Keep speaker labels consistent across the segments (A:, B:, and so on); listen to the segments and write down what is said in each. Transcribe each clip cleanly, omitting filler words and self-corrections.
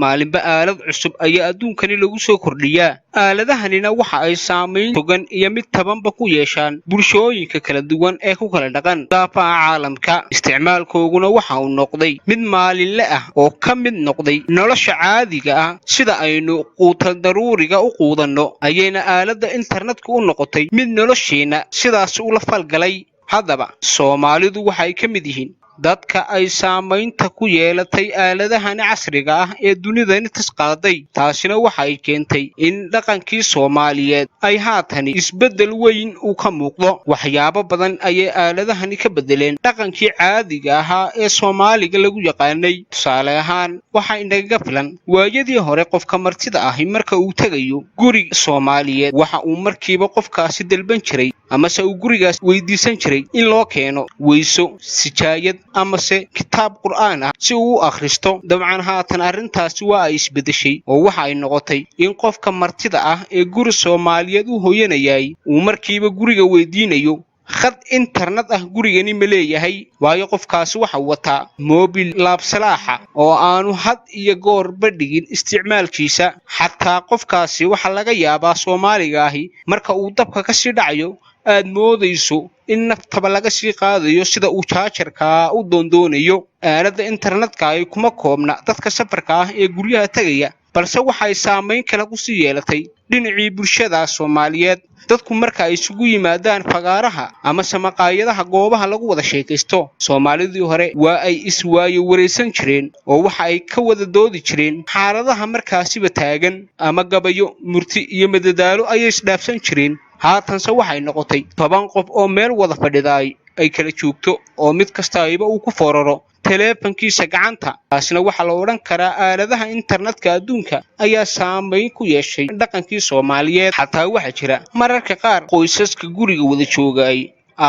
A: maalinba aalad cusub ayaa adduunkani lagu soo kordhiyaa aaladahanina waxa ay saamayn togan iyo mid tabanba ku yeeshaan bulshooyinka kala duwan ee ku kala dhaqan daafaha caalamka isticmaalkooguna waxa uu noqday mid maalinle ah oo ka mid noqday nolosha caadiga ah sida aynu quutal daruuriga u quudanno ayayna aaladda internetka u noqotay mid nolosheena sidaas ula falgalay haddaba Soomaalidu waxay ka mid yihiin dadka ay saamaynta ku yeelatay aaladahani casriga ah ee dunidani tisqaaday taasina waxay keentay in dhaqankii Soomaaliyeed ay haatan isbedel weyn u ka muuqdo waxyaabo badan ayay aaladahani ka bedeleen dhaqankii caadiga ahaa ee Soomaaliga lagu yaqaanay tusaale ahaan waxa inaga filan waayadii hore qofka martida ah marka uu tagayo guri Soomaaliyeed waxa uu markiiba qofkaasi dalban jiray ama se uu gurigaas weydiisan jiray in loo keeno weyso sijaayad ama se kitaab qur'aan ah si uu akhristo dabcan haatan arintaasi waa ay isbedeshay oo waxa ay noqotay in qofka martida ah ee guri Soomaaliyeed uu hooyanayay uu markiiba guriga weydiinayo khad internet ah gurigani ma leeyahay waayo qofkaasi waxa wataa mobil laabsalaaxa oo aanu had iyo goor badhigin isticmaalkiisa xataa qofkaasi waxa laga yaabaa Soomaaliga ahi marka uu dabka ka sii dhacayo aad moodayso in naftaba laga sii qaadayo sida uu chargerka u doondoonayo aaladda internetka ay kuma koobna dadka safarka ah ee guryaha tagaya balse waxay saamayn kala ku sii yeelatay dhinacii bulshada Soomaaliyeed dadku marka ay isugu yimaadaan fagaaraha ama samaqaayadaha goobaha lagu wada sheekaysto Soomaalidii hore waa ay iswaayo wareysan jireen oo waxa ay ka wada doodi jireen xaaladaha markaasiba taagan ama gabayo murti iyo madadaalo ay isdhaafsan jireen haatanse waxay noqotay 10 qof oo meel wada fadhiday ay kala joogto oo mid kasta ayba uu ku fororo teleefankiisa gacanta taasina waxa la oran karaa aaladaha internetka adduunka ayaa saamayn ku yeeshay dhaqankii Soomaaliyeed xataa waxa jira mararka qaar qoysaska guriga wada joogay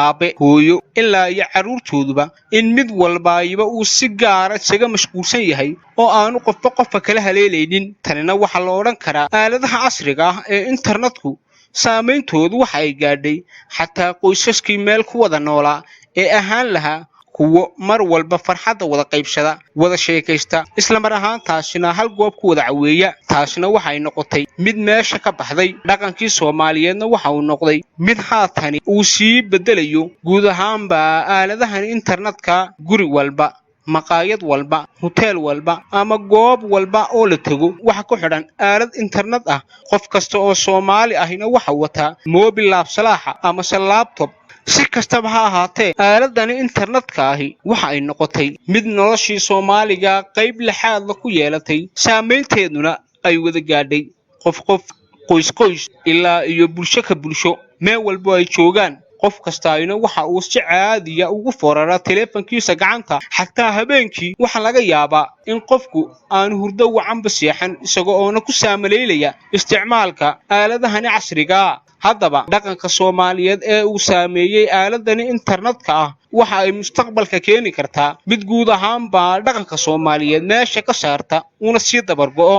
A: aabe hooyo ilaa iyo caruurtooduba in mid walba ayba uu si gaar ah isaga mashquulsan yahay oo aanu qofka kala haleelaynin tanina waxa la oran karaa aaladaha casriga ah ee internetku saameyntoodu waxa ay gaadhay xataa qoysaskii meel ku wada noolaa ee ahaan lahaa kuwo mar walba farxadda wada qaybsada wada sheekaysta isla mar ahaantaasina hal goob ku wada caweeya taasina waxay noqotay mid meesha ka baxday dhaqankii Soomaaliyeedna waxa uu noqday mid haatan uu sii bedelayo guud ahaanba aaladahan internetka guri walba maqaayad walba hotel walba ama goob walba oo la tago waxa ku xidhan aalad internet ah qof kasta oo Soomaali ahina waxa wataa mobil laabsalaaxa ama laptop si kastaba ha ahaatee aaladani internetka ahi waxa ay noqotay mid noloshii Soomaaliga qayb lixaad ku yeelatay saameynteeduna ay wada gaadhay qof qoys ilaa iyo bulsho ka bulsho meel walba ay joogaan qof kasta ayna waxa uu si caadi ah ugu forara teleefankiisa gacanta xataa habeenkii waxa laga yaabaa in qofku aan hurdo wacan baseexan isagoo oo ku saamaleelaya isticmaalka aaladahani casriga haddaba dhaqanka Soomaaliyeed ee uu saameeyay aaladani internetka ah waxa ay mustaqbalka keeni kartaa mid guud ahaan ba dhaqanka Soomaaliyeed meesha ka saarta una sii dabar go'o